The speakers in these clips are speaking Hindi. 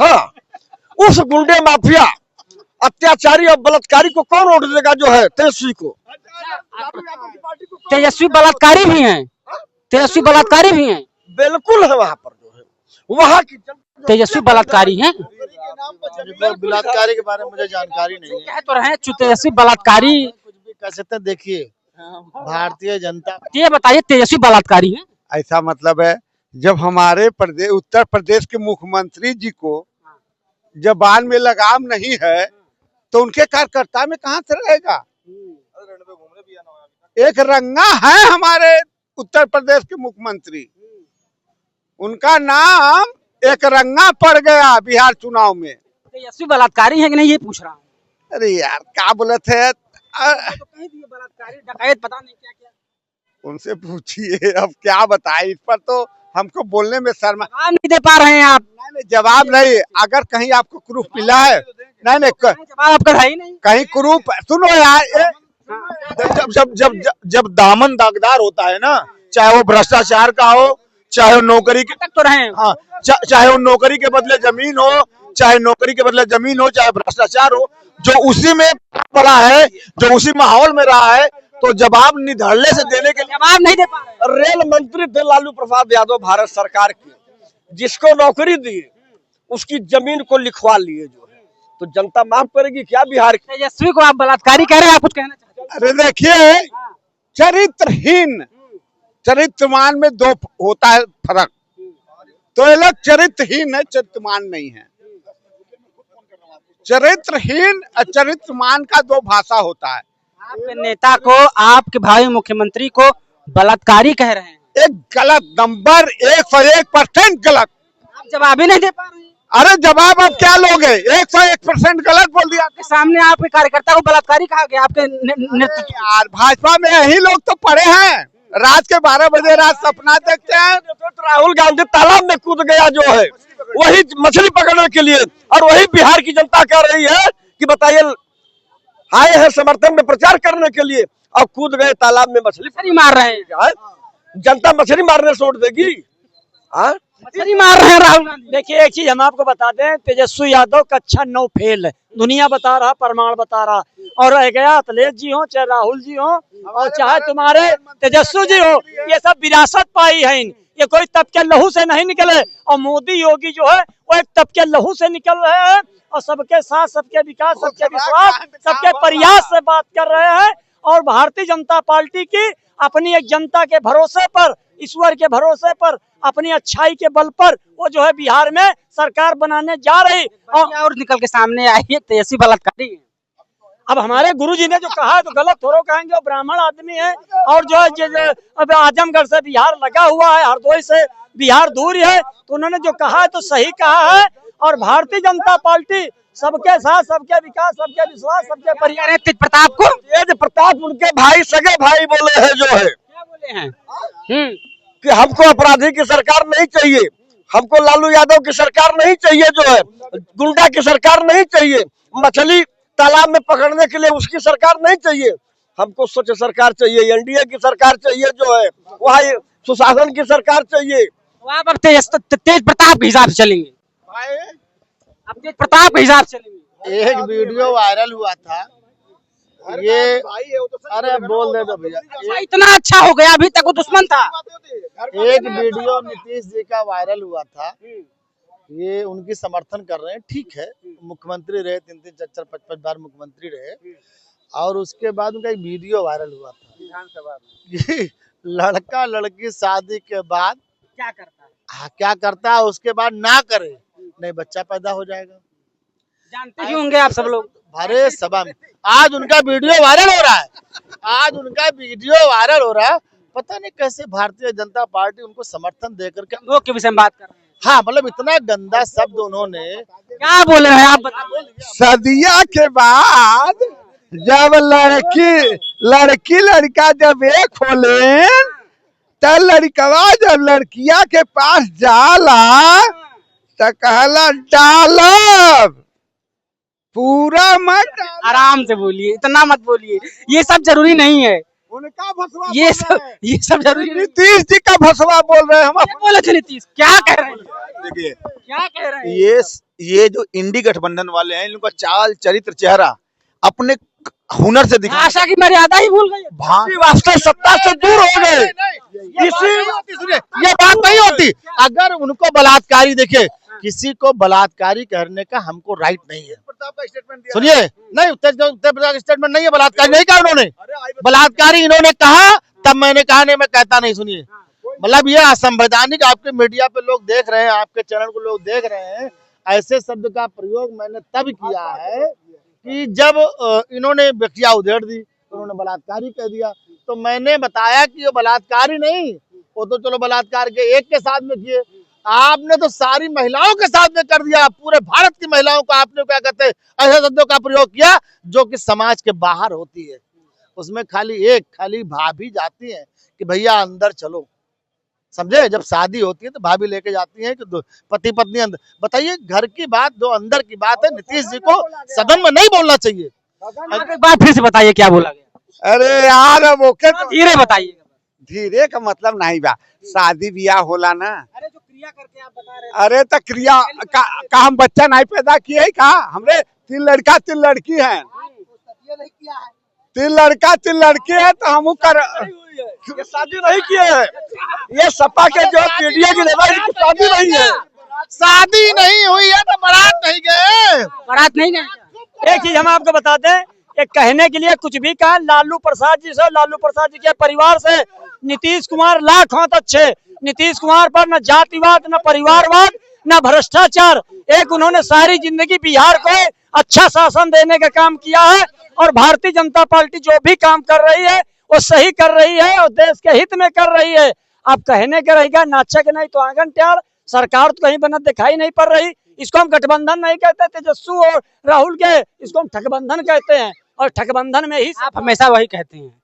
हाँ, उस गुंडे माफिया अत्याचारी और बलात्कारी को कौन वोट देगा जो है तेजस्वी को? तेजस्वी बलात्कारी भी हैं, तेजस्वी बलात्कारी भी हैं, बिल्कुल है वहां पर जो है वहां की तेजस्वी बलात्कारी हैं। बलात्कारी के बारे में मुझे जानकारी नहीं है। कह तो रहे हैं तेजस्वी बलात्कारी, कुछ भी कह सकते हैं। देखिए, भारतीय जनता, ये बताइए तेजस्वी बलात्कारी हैं? ऐसा मतलब है, जब हमारे प्रदेश उत्तर प्रदेश के मुख्यमंत्री जी को जबान में लगाम नहीं है तो उनके कार्यकर्ता में कहां से रहेगा? एक रंगा है हमारे उत्तर प्रदेश के मुख्यमंत्री, उनका नाम एक रंगा पड़ गया बिहार चुनाव में। तेजस्वी बलात्कारी है कि नहीं ये पूछ रहा हूँ। अरे यार क्या बोलते हैं, तो कह दिए बलात्कारी, डकैत, पता नहीं क्या क्या। उनसे पूछिए, अब क्या बताए। इस पर तो हमको बोलने में शर्मा। जवाब नहीं दे पा रहे हैं आप। नहीं, जवाब नहीं। अगर कहीं आपको प्रूफ मिला है, नहीं जवाब आपका है ही नहीं। कहीं प्रूफ, सुनो यार, जब जब जब जब दामन दागदार होता है ना, चाहे वो भ्रष्टाचार का हो, चाहे वो नौकरी के, तक तो रहे हैं। हाँ, चाहे वो नौकरी के बदले जमीन हो, चाहे नौकरी के बदले जमीन हो, चाहे भ्रष्टाचार हो, जो उसी में पड़ा है, जो उसी माहौल में रहा है, तो जवाब निधड़ने से देने के लिए जवाब नहीं दे पा रहे। रेल मंत्री थे लालू प्रसाद यादव भारत सरकार के, जिसको नौकरी दी उसकी जमीन को लिखवा लिए जो है, तो जनता माफ करेगी क्या बिहार की? तेजस्वी को आप बलात्कारी कह रहे हैं, आप कुछ कहना चाहते हैं? अरे देखिए, चरित्रहीन चरित्रमान में दो होता है फर्क। तो ये लोग चरित्रहीन है, चरित्रमान नहीं है। चरित्रहीन और चरित्रमान का दो भाषा होता है। आपके नेता को, आपके भावी मुख्यमंत्री को बलात्कारी कह रहे हैं। एक गलत नंबर, 101% गलत। आप जवाब ही नहीं दे पा रहे हैं। अरे जवाब आप क्या लोगे? 101% गलत बोल दिया। आपके सामने आपके कार्यकर्ता को बलात्कारी कहा गया आपके नेतृत्व। यार भाजपा में यही लोग तो पड़े हैं, रात के 12 बजे रात सपना देखते हैं। तो राहुल गांधी तालाब में कूद गया जो है, वही मछली पकड़ने के लिए, और वही बिहार की जनता कह रही है कि बताइए, आए हैं समर्थन में प्रचार करने के लिए और कूद गए तालाब में मछली मार रहे हैं। जनता मछली मारने छोड़ देगी? हाँ, मछली मार रहे हैं राहुल गांधी। देखिए, एक चीज हम आपको बता दें, तेजस्वी यादव कक्षा 9 फेल है, दुनिया बता रहा, प्रमाण बता रहा। और रह गया अखिलेश जी हो, चाहे राहुल जी हो, और चाहे तुम्हारे तेजस्वी जी हो, ये सब विरासत पाई है। ये कोई तब के लहू से नहीं निकले। और मोदी योगी जो है वो एक तब के लहू से निकल रहे हैं, और सबके साथ, सबके विकास, सबके विश्वास, सबके प्रयास से बात कर रहे हैं। और भारतीय जनता पार्टी की अपनी एक जनता के भरोसे पर, ईश्वर के भरोसे पर, अपनी अच्छाई के बल पर वो जो है बिहार में सरकार बनाने जा रही। और निकल के सामने आई है तेजस्वी बलात्कारी। अब हमारे गुरुजी ने जो कहा है तो गलत थोड़ा कहेंगे, वो ब्राह्मण आदमी है। और जो है अब आजमगढ़ से बिहार लगा हुआ है, हरदोई से बिहार दूर है, तो उन्होंने जो कहा है तो सही कहा है। और भारतीय जनता पार्टी सबके साथ, सबके विकास, सबके विश्वास, सबके परिवार। तेज प्रताप को, तेज प्रताप उनके भाई, सगे भाई बोले हैं जो है, क्या बोले हैं? कि हमको अपराधी की सरकार नहीं चाहिए, हमको लालू यादव की सरकार नहीं चाहिए, जो है गुंडा की सरकार नहीं चाहिए, मछली तालाब में पकड़ने के लिए उसकी सरकार नहीं चाहिए, हमको स्वच्छ सरकार चाहिए, एनडीए की सरकार चाहिए, जो है वहाँ सुशासन की सरकार चाहिए। तो आप अब तेज प्रताप के हिसाब से चलेंगे? अब तेज प्रताप के हिसाब से चलेंगे? एक वीडियो वायरल हुआ था, ये अरे बोल दे दो भैया। इतना अच्छा हो गया, अभी तक वो दुश्मन था। एक वीडियो नीतीश जी का वायरल हुआ था, ये उनकी समर्थन कर रहे हैं, ठीक है, मुख्यमंत्री रहे, 3-3, 4-4, 5-5 बार मुख्यमंत्री रहे। और उसके बाद उनका एक वीडियो वायरल हुआ था विधानसभा में, लड़का लड़की शादी के बाद क्या करता है? हाँ, क्या करता है, उसके बाद ना करे नहीं बच्चा पैदा हो जाएगा। जानते ही होंगे आप सब लोग। भारत सभा में आज उनका वीडियो वायरल हो रहा है, आज उनका वीडियो वायरल हो रहा है। पता नहीं कैसे भारतीय जनता पार्टी उनको समर्थन देकर के, लोग के विषय में बात कर रहे हैं। हाँ मतलब इतना गंदा शब्द उन्होंने, क्या बोले हैं आप बताइए। सदिया के बाद जब लड़की लड़का जब एक होले, तब लड़कवा जब लड़किया के पास जाला तो कहला डालब, पूरा मत। आराम से बोलिए, इतना मत बोलिए, ये सब जरूरी नहीं है। उनका भसवा ये सब जरूरी नहीं। नीतीश जी का भसवा बोल रहे हैं हम। क्या बोले थे नीतीश? क्या कह रहे हैं? देखिए, क्या कह रहे हैं? ये जो इंडी गठबंधन वाले हैं, इनका चाल चरित्र चेहरा अपने हुनर से दिखा, भाषा की मर्यादा ही भूल गई। इसी वास्ते सत्ता से दूर हो गए। ये बात नहीं होती। अगर उनको बलात्कारी देखे, किसी को बलात्कारी करने का हमको राइट नहीं है। सुनिए, नहीं उत्तर प्रदेश का स्टेटमेंट नहीं है, बलात्कारी नहीं कहा उन्होंने, बलात्कारी इन्होंने कहा, तब मैंने कहा नहीं, मैं कहता नहीं। सुनिए, मतलब ये असंवैधानिक, आपके मीडिया पे लोग देख रहे हैं, आपके चैनल को लोग देख रहे हैं, ऐसे शब्द का प्रयोग मैंने तब किया है कि जब इन्होंने व्यक्तियां उधेड़ दी, उन्होंने बलात्कारी कह दिया, तो मैंने बताया कि ये बलात्कारी नहीं, वो तो चलो बलात्कार के एक के साथ में किए, आपने तो सारी महिलाओं के साथ में कर दिया। पूरे भारत की महिलाओं को आपने क्या कहते हैं ऐसे शब्दों का प्रयोग किया जो कि समाज के बाहर होती है। उसमें खाली भाभी जाती है कि भैया अंदर चलो, समझे? जब शादी होती है तो भाभी लेके जाती है कि पति पत्नी अंदर। बताइए, घर की बात जो अंदर की बात है, नीतीश जी को सदन में नहीं बोलना चाहिए। एक बार फिर से बताइए क्या बोला गया। अरे यार अब ओके, धीरे बताइए। धीरे का मतलब नहीं बा, शादी ब्याह होला ना। अरे जो क्रिया करके आप बता रहे अरे तो क्रिया का हम बच्चा नहीं पैदा किए है का? हमरे 3 लड़का 3 लड़की है, 3 लड़का 3 लड़की है, तो हम कर ये शादी नहीं किए हैं, ये सपा के जो पीडीए की लेबर शादी नहीं है। शादी नहीं हुई है तो बारात नहीं गए, बारात नहीं गए। एक चीज हम आपको बताते हैं, एक कहने के लिए कुछ भी कहा, लालू प्रसाद जी से, लालू प्रसाद जी के परिवार से नीतीश कुमार लाख हाथ अच्छे। नीतीश कुमार पर न जातिवाद, न परिवारवाद, न भ्रष्टाचार, एक उन्होंने सारी जिंदगी बिहार को अच्छा शासन देने का काम किया है। और भारतीय जनता पार्टी जो भी काम कर रही है वो सही कर रही है और देश के हित में कर रही है। अब कहने के रहेगा नाचक नहीं तो आंगन टेढ़, सरकार तो कहीं बनत दिखाई नहीं पड़ रही। इसको हम गठबंधन नहीं कहते, तेजस्वी और राहुल के, इसको हम ठगबंधन कहते हैं, और ठगबंधन में ही आप हमेशा वही कहते हैं।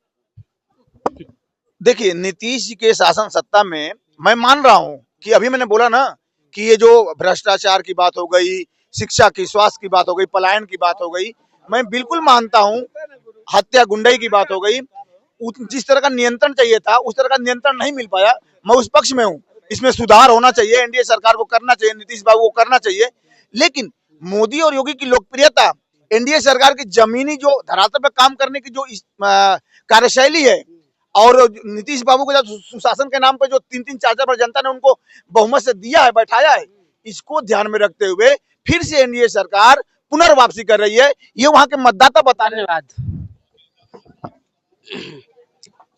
देखिए नीतीश जी के शासन सत्ता में मैं मान रहा हूं कि अभी मैंने बोला ना कि ये जो भ्रष्टाचार की बात हो गई, शिक्षा की, स्वास्थ्य की बात हो गई, पलायन की बात हो गई, मैं बिल्कुल मानता हूं, हत्या गुंडाई की बात हो गई, जिस तरह का नियंत्रण चाहिए था उस तरह का नियंत्रण नहीं मिल पाया। मैं उस पक्ष में हूं, इसमें सुधार होना चाहिए, एनडीए सरकार को करना चाहिए, नीतीश बाबू को करना चाहिए। लेकिन मोदी और योगी की लोकप्रियता, एनडीए सरकार की जमीनी जो धरातल पर काम करने की जो कार्यशैली है, और नीतीश बाबू को जब सुशासन के नाम पर जो 3-3, 4-4 बार जनता ने उनको बहुमत से दिया है, बैठाया है, इसको ध्यान में रखते हुए फिर से एनडीए सरकार पुनर्वापसी कर रही है। ये वहां के मतदाता बताने। धन्यवाद।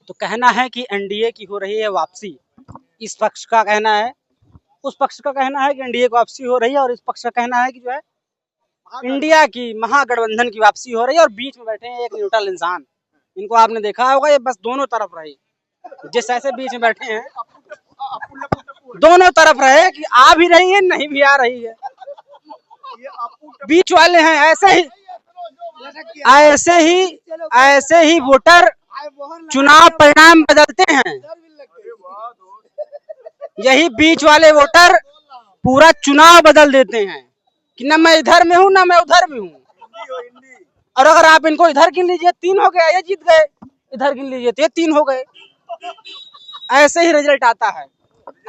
तो कहना है कि एनडीए की हो रही है वापसी, इस पक्ष का कहना है, उस पक्ष का कहना है कि एनडीए की वापसी हो रही है, और इस पक्ष का कहना है कि जो है इंडिया की महागठबंधन की वापसी हो रही है। और बीच में बैठे हैं एक न्यूट्रल इंसान, इनको आपने देखा होगा, ये बस दोनों तरफ रहे, जिस ऐसे बीच में बैठे हैं दोनों तरफ रहे कि आ भी रही है नहीं भी आ रही है, बीच वाले हैं। ऐसे ही वोटर चुनाव परिणाम बदलते हैं, यही बीच वाले वोटर पूरा चुनाव बदल देते हैं कि ना मैं इधर में हूँ ना मैं उधर में हूँ। और अगर आप इनको इधर गिन लीजिए 3 हो गए, ये जीत गए, इधर गिन लीजिए तो ये 3 हो गए, ऐसे ही रिजल्ट आता है।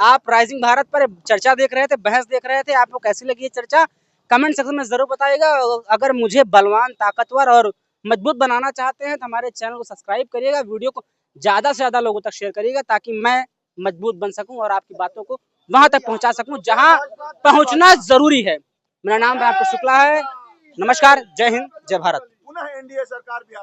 आप राइजिंग भारत पर चर्चा देख रहे थे, बहस देख रहे थे, आपको कैसी लगी ये चर्चा कमेंट सेक्शन में जरूर बताइएगा। अगर मुझे बलवान, ताकतवर और मजबूत बनाना चाहते हैं तो हमारे चैनल को सब्सक्राइब करिएगा, वीडियो को ज्यादा से ज्यादा लोगों तक शेयर करिएगा, ताकि मैं मजबूत बन सकूं और आपकी बातों को वहां तक पहुंचा सकूं जहां पहुंचना जरूरी है। मेरा नाम रामपुर शुक्ला है। नमस्कार, जय हिंद, जय भारत। पुनः एनडीए सरकार भी